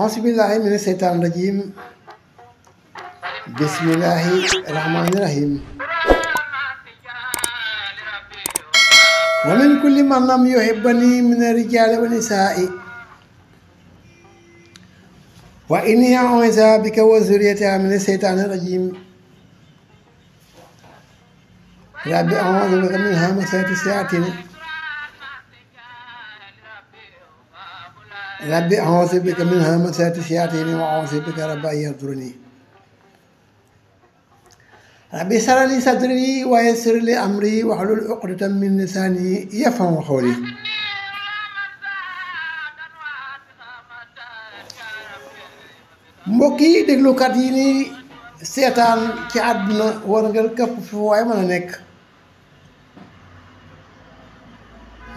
أعوذ بالله من الشيطان الرجيم بسم الله الرحمن الرحيم ومن كل من لم يحبني من الرجال والنساء وإني أعوذ بك وذريتها من الشيطان الرجيم ربي أعوذ بك من همزات الشياطين ربي أعوذ بك من همزات الشياطين وأعوذ بك رب أن يحضرني ربي اشرح لي صدري ويسر لي أمري واحلل عقدة من لساني يفقهوا قولي mbokk yi déglukat yi ni seetaan ci àdduna war nga këpp fi waaye mën a nekk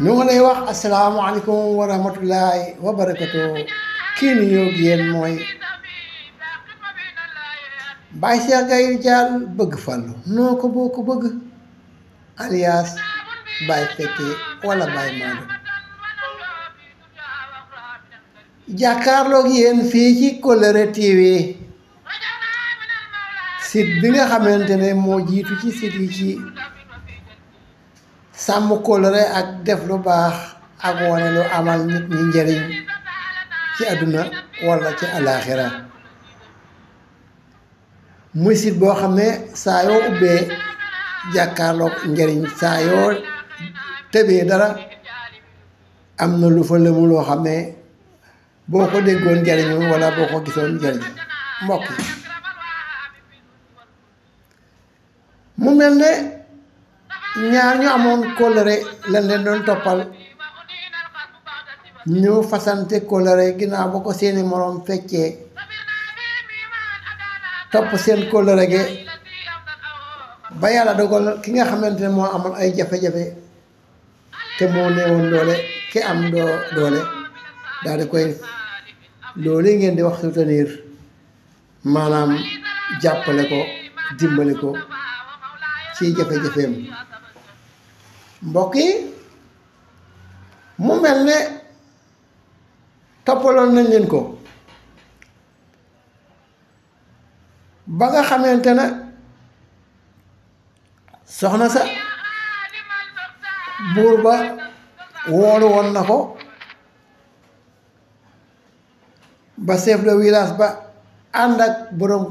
ñu ngi lay wax asalaamaaleykum wa rahmatullahi wa barakatu kii ni yow yéen mooy Baye Cheikh Gaye Ridial bëgg Fallu noo ko boo ko bëgg alias Baye Fekke wala Baye Maodo jàkkaarloog yéen fii ci Kolere TV site bi nga xamante ne moo jiitu ci site yi ci sàmm kóllëre ak def lu baax ak wane lu amal nit ñi njëriñ ci àdduna walla ci alaaxira muy site boo xam ne saa yoo ubbee jàkkaarloog njëriñ saa yoo tëbee dara am na lu fa lëmu loo xam ne boo ko déggoon njëriñu walla boo ko gisoon njëriñ mbokk yi mu mel ne ñaar ñu amoon kóllëre lañ leen doon toppal ñu fasante kóllëre ginnaaw ba ko seeni moroom feccee topp seen kóllëre ge ba yàlla dogal ki nga xamante ne moo amoon ay jafe-jafe te moo néewoon doole ki am doole daal di koy loolu ngeen di wax soutenir maanaam jàppale ko dimbali ko ci jafe-jafeem mbokk yi mu mel ne toppaloon nañ leen ko ba nga xamante ne soxna sa buur ba woolu woon na ko ba chef de village ba ànd ak borom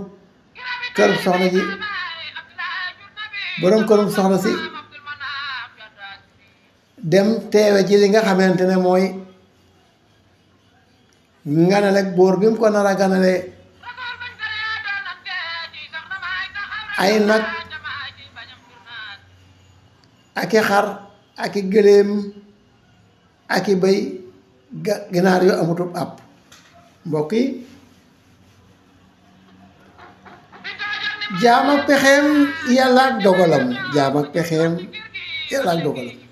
kërum soxna ji borom kërum soxna si dem teewe ci li nga xamante ne mooy nganale ak buur bi mu ko nar a ganale ay nag ak i xar ak i gëléem ak i bëy ginaar yu amutub àpp mbokk yi jaam ak pexeem yàlla ak dogalam jaam ak pexeem yàlla ak dogalam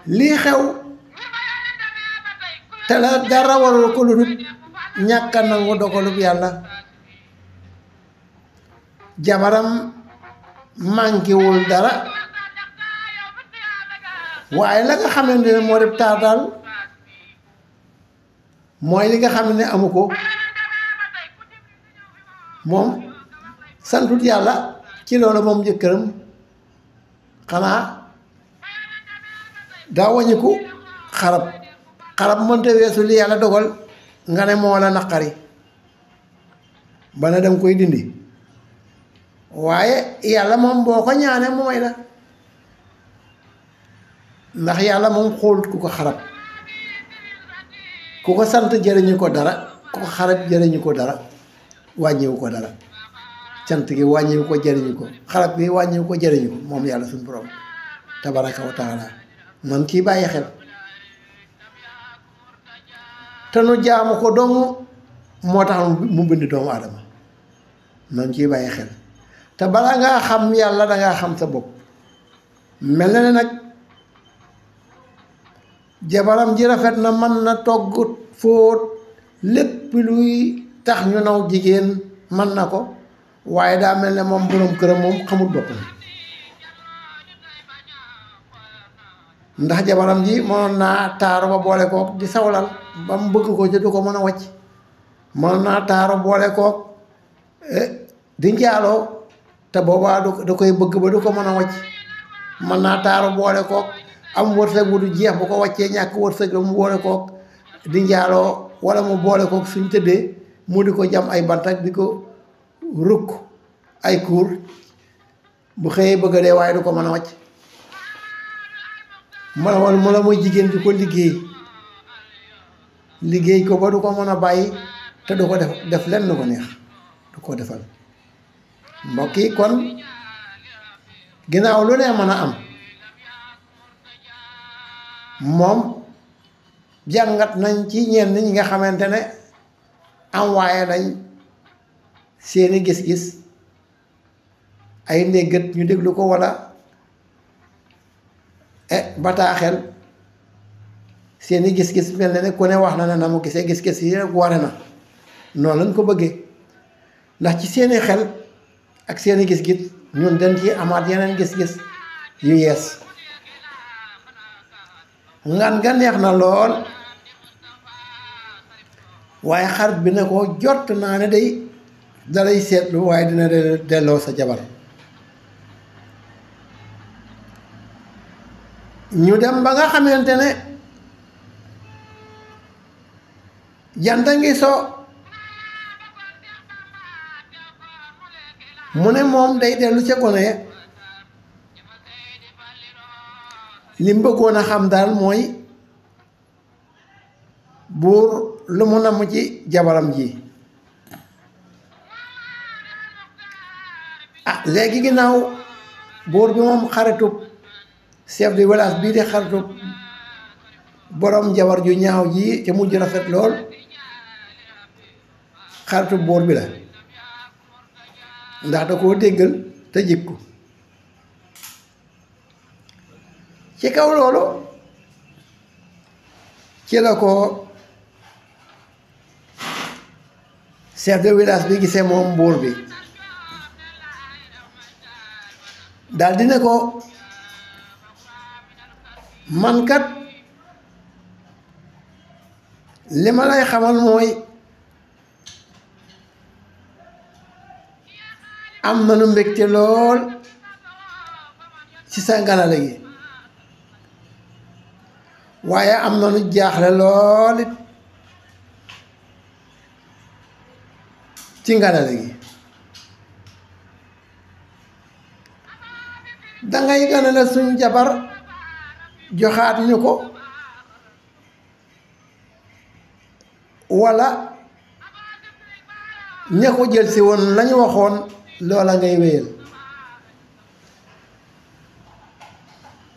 lii xew te la dara warul ko lu dul ñàkk a nangu dogalub yàlla jabaram mànkiwul dara waaye la nga xamante ne moo def taar daal mooy li nga xam ne amu ko moom santut yàlla ci loolu moom jëkkëram xanaa daa wañiku xarab mënta weesu li yàlla dogal nga ne moo la naqari ba ne danga koy dindi waaye yàlla moom boo ko ñaane mooy la ndax yàlla moom xoolut ku ko xarab ku ko sant jëriñu ko dara ku ko xarab jëriñu ko dara wàññiwu ko dara cant gi wàññiwu ko jëriñu ko xarab gi wàññiwu ko jëriñu ko moom yàlla suñu borom tabaraka wa taala man ciy bàyyi xel te nu jaamu ko dong moo tax mu bind doomu aadama man ciy bàyyi xel te balaa ngaa xam yàlla dangaa xam sa bopp mel na ne nag jabaram ji rafet na mën na togg fóot lépp luy tax ñu naw jigéen mën na ko waaye daa mel ne moom boroom këram moom xamul boppam ndax jabaram ji mënoon naa taaru ba boole kook di sawlal ba mu bëgg ko ci du ko mën a wàcc mënoon naa taaru boole kook di njaaloo te boobaa da koy bëgg ba du ko mën a wàcc mën naa taaru boole kook am wërsëg bu du jeex bu ko wàccee ñàkk wërsëg la mu boole kook di njaaloo wala mu boole kook suñ tëddee mu di ko jam ay bant ak di ko rukk ay kuur bu xëyee bëgg a dee waaye du ko mën a wàcc mu la mooy jigéen di ko liggéey ko ba du ko mën a bàyyi te du ko def lenn lu ko neex du ko defal mbokk yi kon ginnaaw lu ne mën a am moom jàngat nañ ci ñenn ñi nga xamante ne am waaye nañ seeni gis-gis ay ndéggat ñu déglu ko walla bataaxel seeni gis-gis mel na ne ku ne wax na mu gisee gis-gis yi rek ware na noonu lañ ko bëggee ndax ci seeni xel ak seeni gis-gis ñun dañ ci amaat yeneen gis-gis yu yees ngan nga neex na lool waaye xarit bi ne ko jot naa ne day dalay seetlu waaye dina delloo sa jabar ñu dem ba nga xamante ne jant ngi so mu ne moom day dellu ca gone li mu bëggoon a xam daal mooy buur lu mu namm ci jabaram ji léegi ginnaaw buur bi moom xaritub chef de village bii di xaritub borom jabar ju ñaaw ji te mujj rafet lool xaritub buur bi la ndax da koo déggal te jikku ci kaw loolu ci la ko chef de village bi gisee moom buur bi daal di ne ko man kat li ma lay xamal mooy am nanu mbégte lool ci sa nganale gi waaye am nanu jaaxle lool it ci nganale gi dangay ganale suñ jabar joxaat ñu ko walla ña ko jël si woon lañu waxoon loola ngay wéyal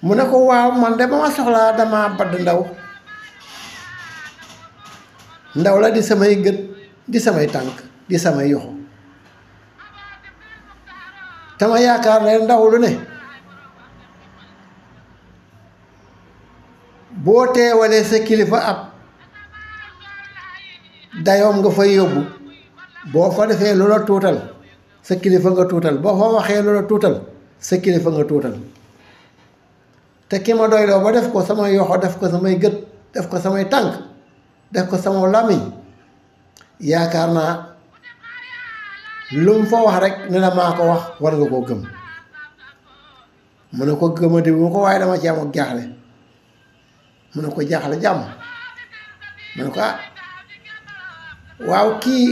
mu ne ko waaw man de ba ma soxlaa dama badd ndaw la di samay gët di samay tànk di samay yoxo tama yaakaar ne ndaw lu ne boo teewalee sa kilifa ab dayoom nga fay yóbbu boo fa defee lu la tuutal sa kilifa nga tuutal boo fa waxee lu la tuutal sa kilifa nga tuutal te ki ma doyloo ba def ko samay yoxo def ko samay gët def ko samay tànk def ko sama làmmiñ yaakaar naa lu mu fa wax rek ne la maa ko wax war nga koo gëm mu ne ko gëmati bu ko waaye dama ci am ak jaaxle mu ne ko jaaxle jàmm mu ne ko waaw kii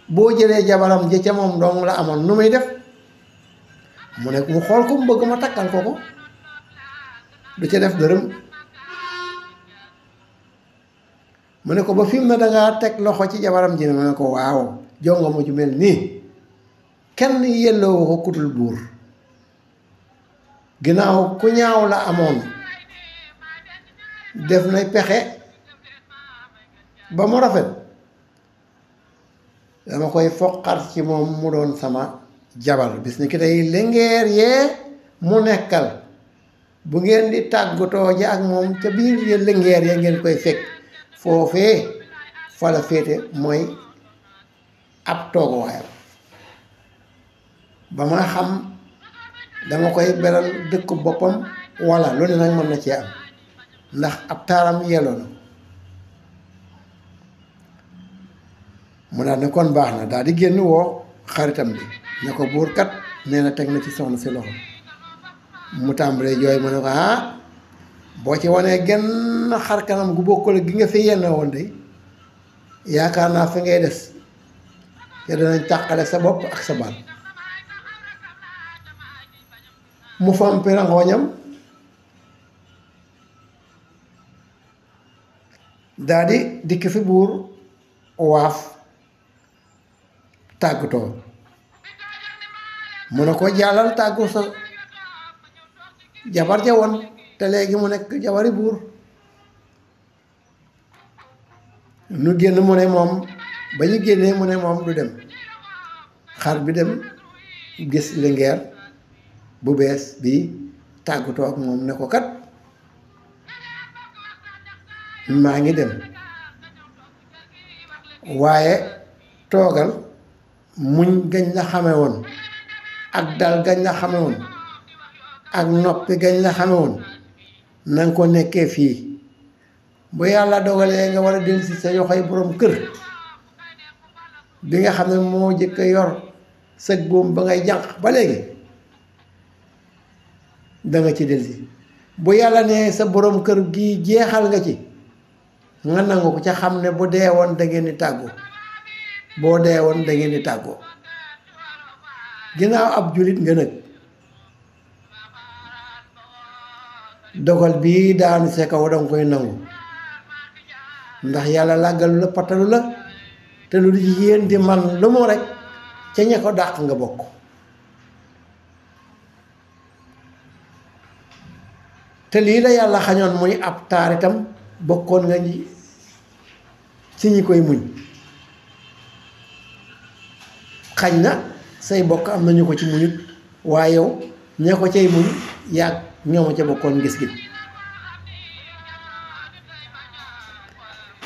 boo jëlee jabaram ji ca moom dong la amoon nu muy def mu ne mu xool ko mu bëgg ma takkal ko du ca def dërëm mu ne ko ba fi mu ne dangaa teg loxo ci jabaram ji ne mu ne ko waaw jonga mu ju mel nii kenn yelloo ko kutul buur ginnaaw ku ñaaw la amoon def na pexe ba mu rafet dama koy foqar ci moom mu doon sama jabar bis ni ki tey lengeer yee mu nekkal bu ngeen di tàggatoo ji ak moom ca biir yéen lengeer ya ngeen koy fekk foofee fa la féete mooy ab tooguwaayam ba ma xam dama koy beral dëkk boppam walla lu ne nag mën na cee am ndax ab taaram yelloo na mu daal ne kon baax na daal di génn woo xaritam bi ne ko buur kat nee na teg na ci soxna si loxo mu tàmbalee jooy mu ne ko boo ci wanee genn xar kanam gu bokkul gi nga fi yenn woon de yaakaar naa fi ngay des te danañ tàqale sa bopp ak sa baat mu fompi rangooñam daa di dikk fi buur waaf tàggatoo mu ne ko jàllal tàggu sa jabar ja woon te léegi mu nekk jabari buur nu génn mu ne moom ba ñu génnee mu ne moom du dem xar bi dem gis lingeer bu bees bi tàggatoo ak moom ne ko kat maa ngi dem waaye toogal muñ gañ la xame woon ak dal gañ la xame woon ak noppi gañ la xame woon nanga ko nekkee fii bu yàlla dogalee nga war a dellusi sa yoxoy boroom kër bi nga xam ne moo jëkk yor sëg boom ba ngay jànq ba léegi danga ci dellusi bu yàlla ne sa boroom kër gi jeexal nga ci nga nangu ko ca xam ne bu dee woon da ngeen di tàggoo boo dee woon da ngeen di tàggoo ginnaaw ab jullit nga nag dogal bii daanu sa kaw danga koy nangu ndax yàlla làggalu la patalu la te lu jigéen di man lu mu rek ca ña ko dàq nga bokk te lii la yàlla xañoon muy ab taaritam bokkoon nga ci ñi koy muñ xañ na say bokk am nañu ko ci muñut waaye yow ña ko cay muñ yàgg ñooma ca bokkoon gis-gis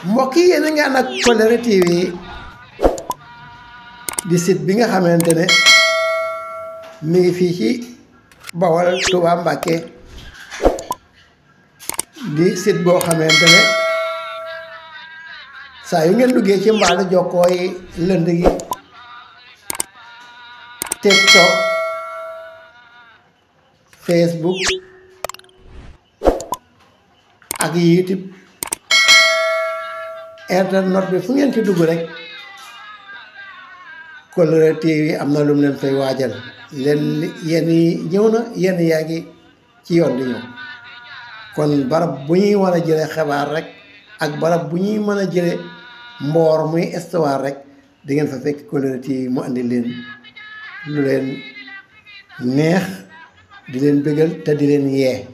mbokk yi yéen a ngi ànd ak Kollere TV di site bi nga xamante ne mi ngi fii ci Bawol Touba Mbàkke di site boo xamante ne saa yu ngeen duggee ci mbaalu jokkoo yi lënd gi TikTok Facebook ak YouTube internet bi fu ngeen ci dugg rek Kollere TV am na lu mu leen fay waajal leen yenn yi ñëw na yenn yaa ngi ci yoon di ñëw kon barab bu ñuy war a jële xibaar rek ak barab bu ñuy mën a jële mboor muy histoire rek di ngeen fa fekk Kollere TV mu andi leen lu leen neex di leen bëggal te di leen yee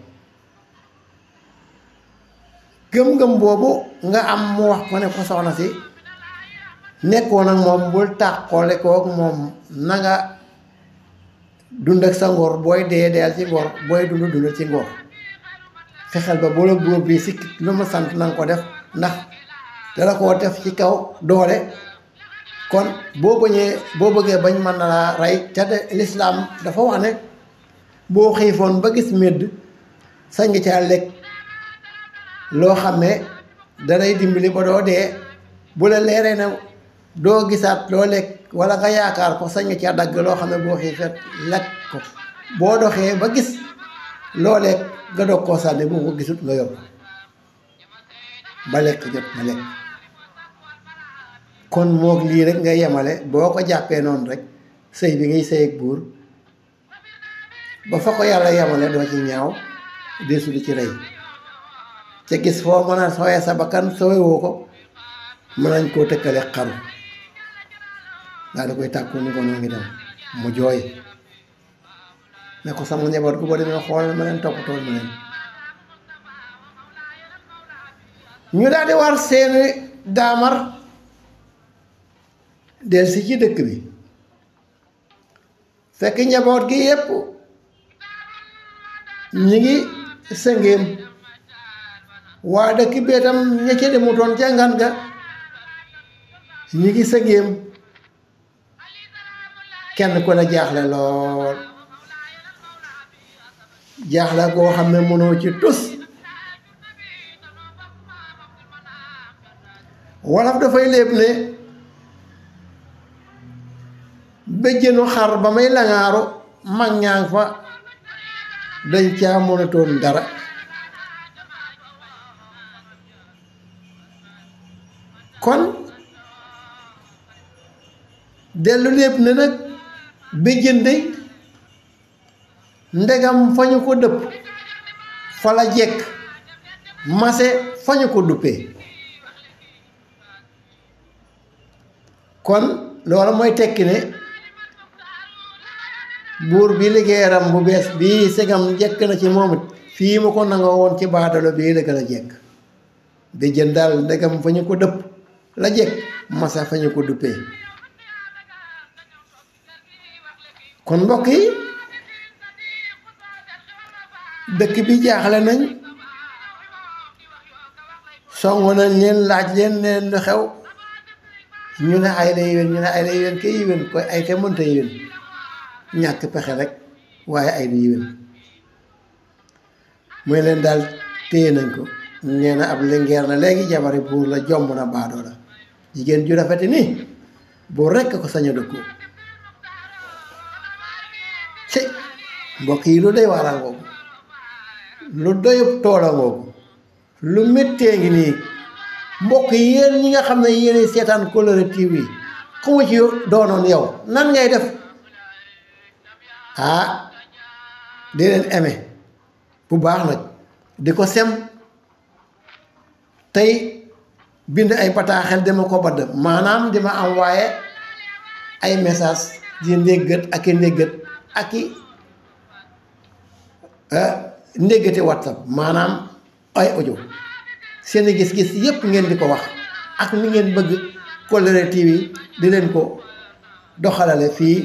gëm-gëm boobu nga am mu wax ko ne ko soxna si nekkoon ak moom bul tàqoole kook moom na nga dund ak sa ngor booy dee deel ci ngor booy dund dundal ci ngor fexeel ba boola buur bi sikk lu ma sant na nga ko def ndax dala koo def ci kaw doole kon boo bëggee bañ mën na laa rey te de lislaam dafa wax ne boo xiifoon ba gis medd sañ nga caa lekk loo xam ne danay dimbali ba doo dee bu la leeree ne doo gisaat loo lekk wala nga yaakaar ko sañ nga caa dagg loo xam ne boo xiifee lekk ko boo doxee ba gis loo lekk nga doog koo sànni boo ko gisut nga yor ba lekk jot nga lekk kon moog lii rek nga yemale boo ko jàppee noonu rek sëy bi ngay sëy ak buur ba fa ko yàlla yemale doo ci ñaaw deesu di ci rey ca gis foo mën a sooyee sa bakkan sooyewoo ko mën nañ koo tëkkale xaru daal di koy tàkku ni ko noo ngi dem mu jooy ne ko sama njaboot gu ba demee xool ma leen toppatoo ma leen ñu daal di war seeni daamar del si ci dëkk bi fekk njaboot gi yépp ñi ngi sëngéem waa dëkk bi itam ña ca demutoon ca ngan ga ñi ngi sëngéem kenn ku ne jaaxle lool jaaxle koo xam ne mënoo ci tus wolof dafay léeb ne béjjënu xar ba may langaaru mag ñaa ngi fa dañ caa mënatoon dara kon dellu lépp ne nag béjjën de ndegam fa ñu ko dëpp fa la jekk mase fa ñu ko duppee kon loolu mooy tekki ne buur bi liggéeyam bu bees bii segam jekk na ci moom it fii mu ko nangoo woon ci baadalo bii la gën a jekk béjjën daal ndegam fa ñu ko dëpp la jekk masa fa ñu ko duppee kon mbokk yi dëkk bi jaaxle nañ songu nañ leen laaj leen lu xew ñu ne ay la yéwén ñu ne ay la yéwén kay yéwén koy ay te mënta yéwén ñàkk pexe rek waaye ay du yéwén muy leen daal téye nañ ko nee na ab lingeer na léegi jabari buur la jomb na baadoo la jigéen ju rafeti nii buur rekk ko sañ a dëkkoo ci mbokk yi lu doy waaraa ngoogu lu doyub toola ngoogu lu méttee ngi nii mbokk yi yéen ñi nga xam ne yéen seetaan Kolloré TV ku mu ci doonoon yow nan ngay def di leen aimé bu baax nag di ko sem tey bind ay bataaxel dama ko badd maanaam dima envoyé ay message di ndéggat ak i ndéggat ak i ndéggati WhatsApp maanaam ay audio seeni gis-gis yépp ngeen di ko wax ak ni ngeen bëgg Kolloré TV di leen ko doxalale fii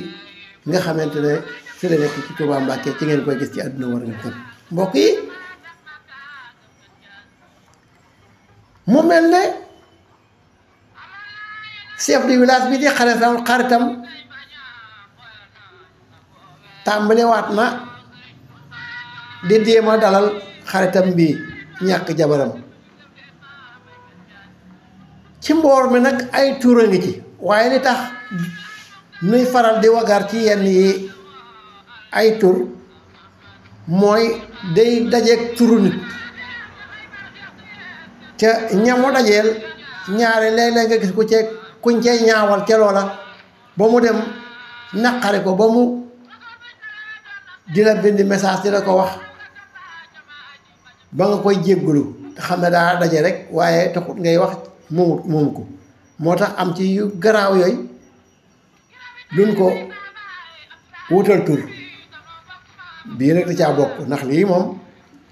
nga xamante ne fi la nekk ci Touba Mbacké ci ngeen koy gis ci àdduna war nga këpp mbokk yi mu mel ne chef de village bi di xaritam tàmbaliwaat na di déema dalal xaritam bi ñàkk jabaram ci mboor mi nag ay tur a ngi ci waaye li tax nuy faral di wagar ci yenn yi ay tur mooy day dajeeg turu nit ca ñamu dajeel ñaare léeg-léeg nga gis kuñ cay ñaawal ca loola ba mu dem naqari ko ba mu di la bind message di la ko wax ba nga koy jéggulu te xam ne daa daje rek waaye taxut ngay wax moomu ko moo tax am ci yu garaaw yooyu duñ ko wutal tur bii rek da caa bokk ndax lii moom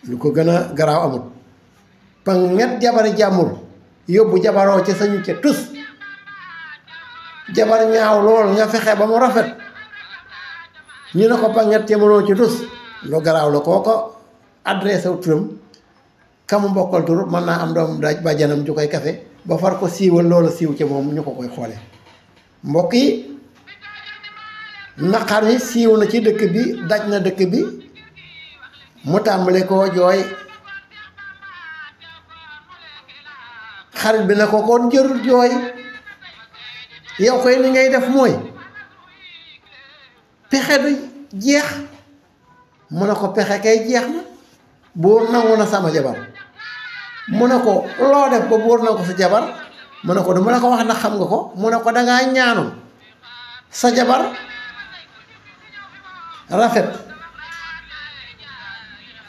lu ko gën a garaaw amut panget jabari jàmbur yóbbu jabaroo ca sañu ca tus jabar ñaaw lool nga fexe ba mu rafet ñu ne ko panget ca mënoo ci tus lu garaaw la kooko adressé wu turam kamu mbokkal tur mën naa am doom daj bàjjanam ju koy kafe ba far ko siiwal loolu siiw ca moom ñu ko koy xoole mbokk yi naqar yi siiw na ci dëkk bi daj na dëkk bi mu tàmbale koo jooy xarit bi na ko kon jërul jooy yow koy ni ngay def mooy pexe du jeex mu ne ko pexe kay jeex na buur nangu na sama jabar mu ne ko loo def ba buur nangu ko sa jabar mu ne ko du mu ne ko wax ndax xam nga ko mu ne ko dangaa ñaanoon sa jabar rafet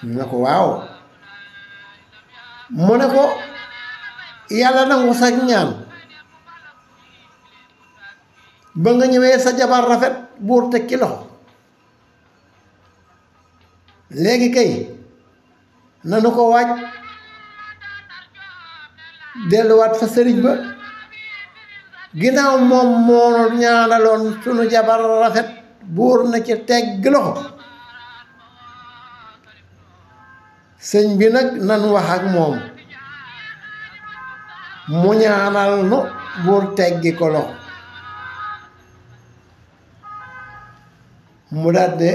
mu ne ko waaw mu ne ko yàlla nangu sa ñaan ba nga ñëwee sa jabar rafet buur teg ki loxo léegi kay nanu ko waaj delluwaat fa sëriñ ba ginnaaw moom moo ñaanaloon sunu jabar rafet buur na ci tegg loxo sëñ bi nag nan wax ak moom mu ñaanal nu buur teggi ko loxo mu daal de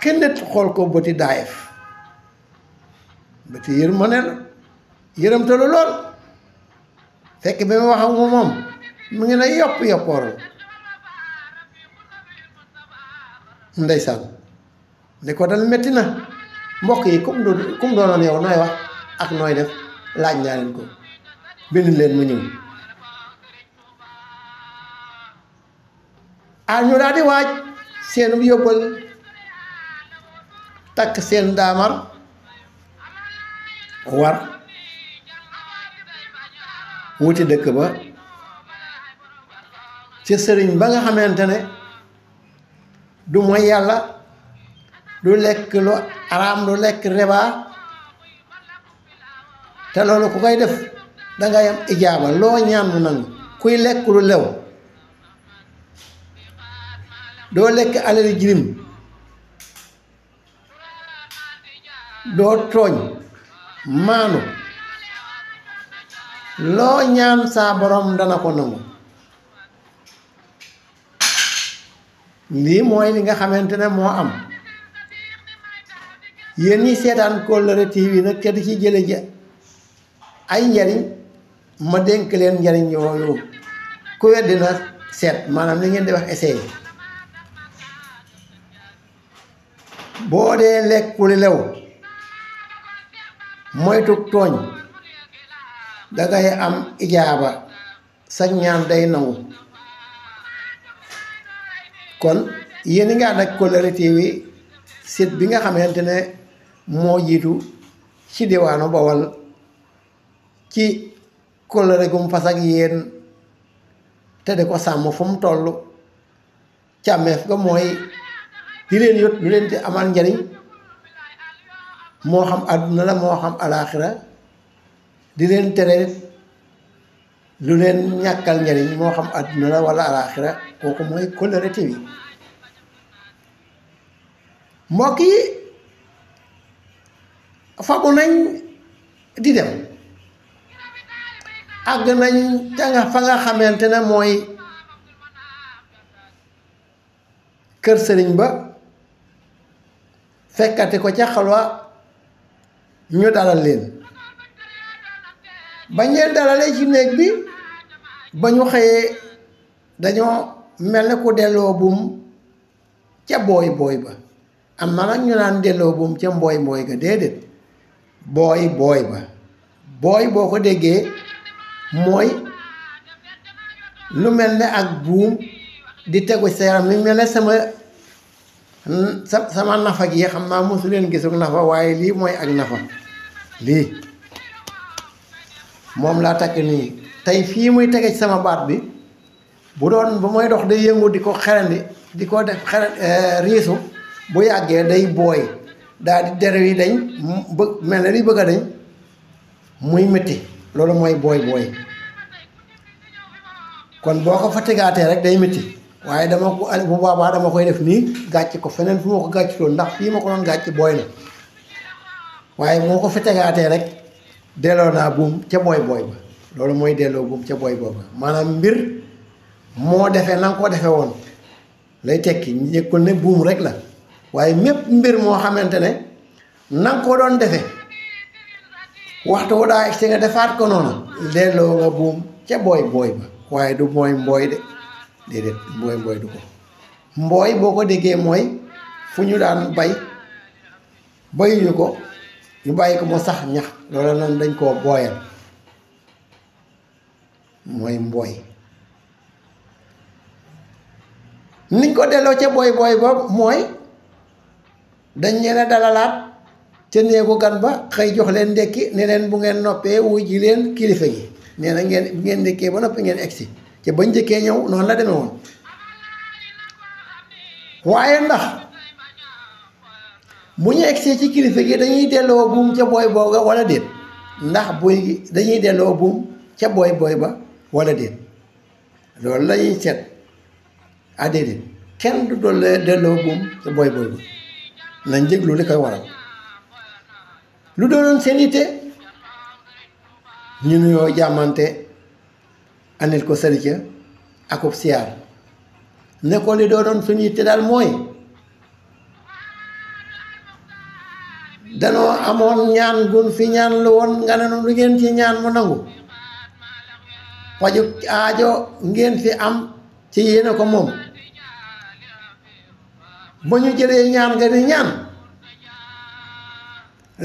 xindet xool ko bëti daayef te yërmande la yërëmtalu lool fekk bi mu wax ak moom mu ngi ne yoppooral ndeysaan ne ko dal metti na mbokk yi kum doonoon yow nooy wax ak nooy def laaj naa leen ko bind leen mu ñëw ñu daal di waaj seen yóbbal takk seen daamar war wuti dëkk ba ci sëriñ ba nga xamante ne du mooy yàlla du lekk lu araam du lekk riba te loolu ku koy def dangay am ijaaba loo ñaan mu nangu kuy lekk lu lew doo lekk alali jirim doo tooñ maanu loo ñaan saa borom dana ko nangu lii mooy li nga xamante ne moo am yéen ñi seetaan Kollere TV nag te di ci jële ji ay njariñ ma dénk leen njariñ yooyu ku weddi na seet maanaam li ngeen di wax essayé boo dee lekk lu lew moytu tooñ dangay am ijaaba sa ñaan day nangu kon yéen nga ànd ak Kollere TV site bi nga xamante ne moo jiitu ci diwaanu Bawol ci kóllëre gum fas ak yéen te di ko sàmm fu mu toll càmmeef ga mooy di leen yot lu leen di amal njariñ moo xam àdduna la moo xam alaaxira di leen tere lu leen ñàkkal njariñ moo xam àdduna la wala alaaxira kooku mooy Kollere TV mbokk yi fabu nañ di dem àgg nañ ca nga fa nga xamante ne mooy kër sëriñ ba fekkati ko ca xalwa ñu dalal leen bañ leen dalalee ci néeg bi ba ñu xëyee dañoo mel ne ku delloo buum ca booy ba am na nag ñu naan delloo buum ca mbooy ga déedéet booy ba booy boo ko déggee mooy lu mel ne ak buum di tegu sa yaram li mel ne sama nafa gi xam naa mosu leen gisuk nafa waaye lii mooy ak nafa lii moom laa takk nii tey fii muy tege ci sama baat bi bu doon bu may dox day yëngu di ko xerandi di ko def riisu bu yàggee day booy daal di der yi dañ mel ne li bëgg a dañ muy métti loolu mooy booy kon boo ko fa tegaatee rek day métti waaye dama ko bu boobaa dama koy def nii gàcc ko feneen fu ma ko gàccutoon ndax fii ma ko doon gàcc booy na waaye moo ko fa tegaatee rek delloo naa buum ca booy ba loolu mooy delloo buum ca booy booba maanaam mbir moo defee na nga ko defee woon lay tekki njëkkul ne buum rek la waaye mépp mbir moo xamante ne na nga ko doon defe waxtu wu daa egsi nga defaat ko noonu delloo nga buum ca booy ba waaye du mooy mbooy de déedéet mbooy du ko mbooy boo ko déggee mooy fu ñu daan bayuñu ko ñu bàyyi ko mu sax ñax loolu nan dañ koo booyal mooy mbooy niñ ko delloo ca booy ba mooy dañ leen a dalalaat ca néegu gan ba xëy jox leen ndekki ne leen bu ngeen noppee wuy ji leen kilifa gi nee na ngeen bu ngeen ndekkee ba noppi ngeen egsi ca bañ njëkkee ñëw noonu la demee woon waaye ndax bu ñu egsee ci kilifa gi dañuy delloo buum ca booy booga wala déet ndax buy gi dañuy delloo buum ca booy ba wala déet loolu la ñuy seet ah déedéet kenn du doon delloo buum ca booy ba nañ jéglu li koy waral lu doonoon seen yitte ñu nuyoo jàmmante andil ko sëriñ akub siyaar ne ko li doonoon suñu yitte daal mooy danoo amoon ñaan gun fi ñaan lu woon nga ne lu ngeen ci ñaan mu nangu paju aajo ngeen fi am ci yéene ko moom ba ñu jëlee ñaan nga ni ñaan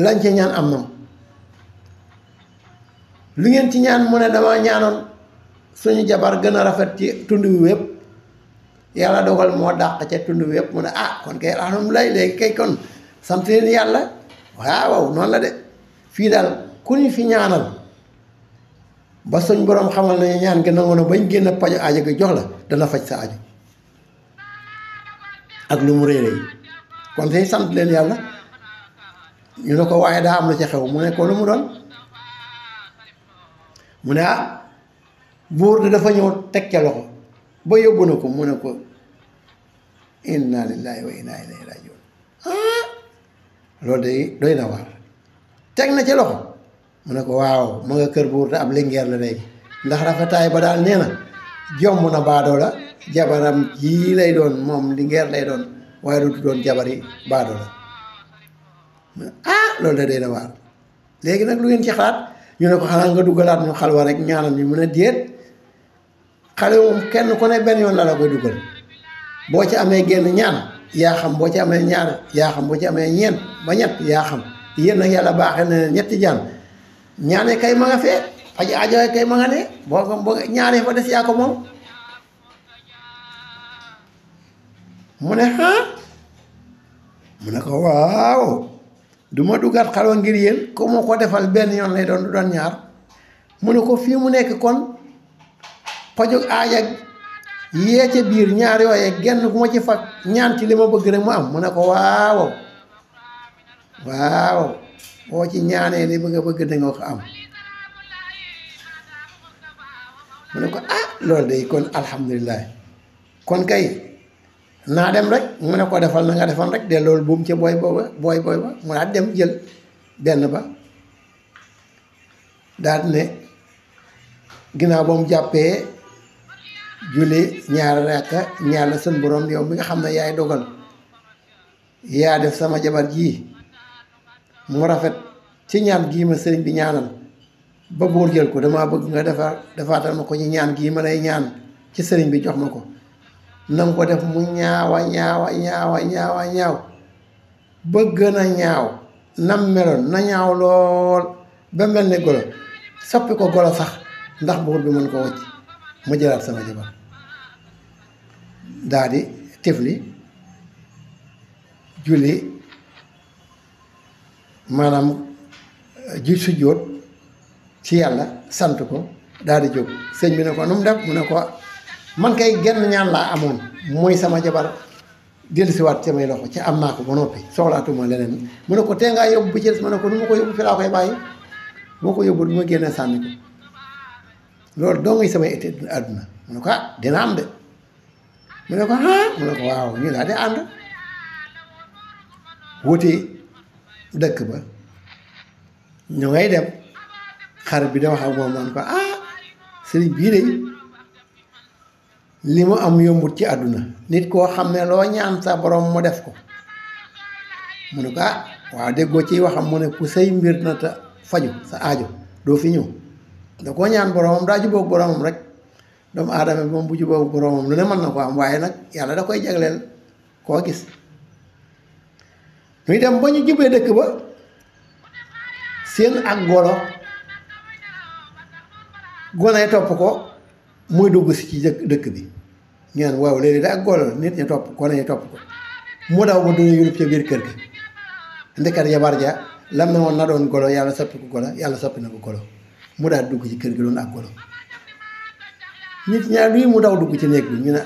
lañ ci ñaan am na lu ngeen ci ñaan mu ne dama ñaanoon suñu jabar gën a rafet ci tund wi wépp yàlla dogal moo dàq ca tund wi wépp mu ne kon kay alhamdulilah léegi kay kon sant leen yàlla waaw noonu la de fii daal ku ñu fi ñaanal ba suñ boroom xamal nañu ñaan gi nangu na bañ génn paju aajo gi jox la dana faj sa aajo ak lu mu réeré yi kon tey sant leen yàlla ñu ne ko waaye daa am lu ci xew mu ne ko lu mu doon mu ne buur de dafa ñëw teg ca loxo ba yóbbu na ko mu ne ko inna lillahi wa inna ilayhi rajiun loolu day doy na waar teg na ca loxo mu ne ko waaw ma nga kër buur te ab lingeer la léegi ndax rafetaay ba daal nee na jomb na baadoo la jabaram jii lay doon moom lingeer lay doon waaye du doon jabari baadoo la loolu da doy na waar léegi nag lu ngeen ci xalaat ñu ne ko xanaa nga duggalaat ñu xalwa rek ñaanal ñu mu ne déet xale moom kenn ku ne benn yoon la koy duggal boo ci amee genn ñaan yaa xam boo ci amee ñaar yaa xam boo ci amee ñeent ba ñett yaa xam yéen nag yàlla baaxee na ñetti jaan ñaane kay ma nga fee faj aajo kay ma nga ne boo ñaaree fa des yaa ko moom mu ne mu ne ko waaw du ma duggaat xalwa ngir yéen ko moo ko defal benn yoon lay doon du doon ñaar mu ne ko fii mu nekk kon pajug aajag yee ca biir ñaar yooye genn ku ma ci fag ñaan ci li ma bëgg rek mu am mu ne ko waaw boo ci ñaanee li bëgg danga ko am mu ne ko loolu day kon alhamdulilah kon kay naa dem rek mu ne ko defal na nga defoon rek de loolu buum ca booy ba mu daal dem jël benn ba daal ne ginnaaw ba mu jàppee julli ñaar rakka ñaar la sën borom yow mi nga xam ne yaay dogal yaa def sama jabar jii mu rafet ci ñaan gii ma sëriñ bi ñaanal ba buur jël ko damaa bëgg nga defaatal ma ko ci ñaan gii ma lay ñaan ci sëriñ bi jox ma ko nam ko def mu ñaawa ñaaw ba gën a ñaaw nam meloon na ñaaw lool ba mel ne golo soppi ko golo sax ndax buur bi mën ko wacc ma jëlaat sama jabar daal di tifli julli maanaam sujjóot ci yàlla sant ko daal di jóg sëñ bi ne ko nu mu def mu ne ko man kay genn ñaan laa amoon mooy sama jabar dellusiwaat samay loxo ci am naa ko ba noppi soxlaatuma leneen mu ne ko tee ngaa yóbbu bu ci des ma ne ko du ma ko yóbbu fi laa koy bàyyi boo ko yóbbu du ma génne sànni ko loolu doo ngay samay été àdduna mu ne ko dina am de mu ne ko mu ne ko waaw ñu daal di ànd wuti dëkk ba ñu ngay dem xarit bi da wax ak moom naan ko sëriñ bii de li mu am yombut ci àdduna nit koo xam ne loo ñaan sa borom mu def ko mu ne ko waaw déggoo ciy waxam mu ne ku say mbir na te faju sa aajo doo fi ñëw da koo ñaan boromam daa jubóog boromam rek doomu aadama bi moom bu jubóog boromam lu ne mën na ko am waaye nag yàlla da koy jagleel koo gis ñuy dem ba ñu jubee dëkk ba seen ak gone topp ko muy dugg si ci dëkk bi ñu naan waaw léegi da ak golo nit ñi topp gone yi topp ko mu daw ba duna yulub ca biir kër gi ndekat yabar ja lam ne woon na doon golo yàlla soppi ko golo yàlla soppi na ko golo mu daal dugg ci kër gi doon ak golo nit ñaar luy mu daw dugg ci néeg bi ñu ne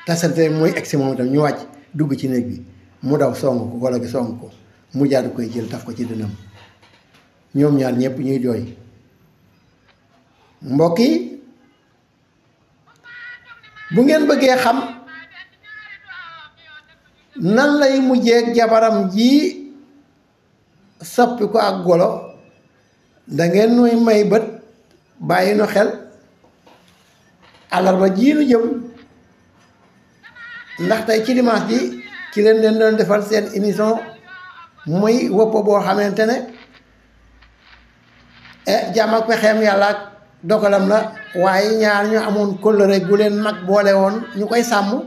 tasante mooy egsi moom itam ñu wàcc dugg ci néeg bi mu daw song ko golo gi song ko mu jaadu koy jël taf ko ci dënam ñoom ñaar ñëpp ñuy jooy mbokk yi bu ngeen bëggee xam nan lay mujjeeg jabaram ji soppi ko ak golo da ngeen nuy may bët bàyyi nu xel àllarba ji nu jëm ndax tey ci dimanche ji ci leen doon defal seen émission muy wopp boo xamante ne jàmm ak pexeem yàlla ak dogalam la waaye ñaar ñu amoon kóllëre gu leen mag boole woon ñu koy sàmm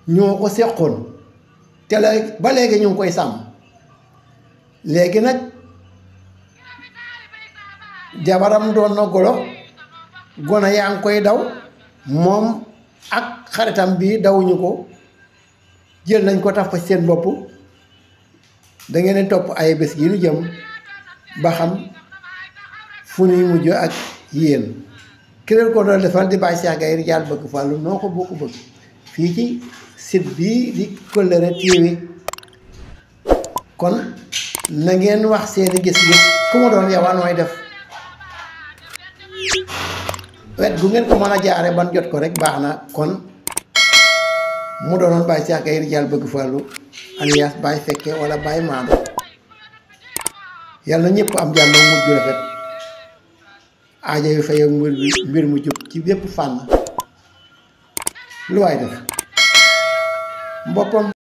ñoo ko seqoon te la ba léegi ñu ngi koy sàmm léegi nag jabaram doon na golo gone yaa ngi koy daw moom ak xaritam bi dawuñu ko jël nañ ko taf ko seen bopp da ngeen di topp ay bés yi lu jëm ba xam fu ñuy mujj ak yéen ki leen ko doon defal di Baye Cheikh Gaye Ridial Bëgg Fallou noo ko bokk bëgg fii ci site bii di Kollere TV kon na ngeen wax seeni gis-gis ku mu doon yow nooy def wet gu ngeen ko mën a jaare ban jot ko rek baax na kon mu doonoon Baye Cheikh Gaye Ridial Bëgg Fallou alias Baye Fekke wala Baye Maam yàlla na ñëpp am jàmm mujj rafet aajo yu fay ak mbir mu jub ci bépp fànn lu waay def mboppam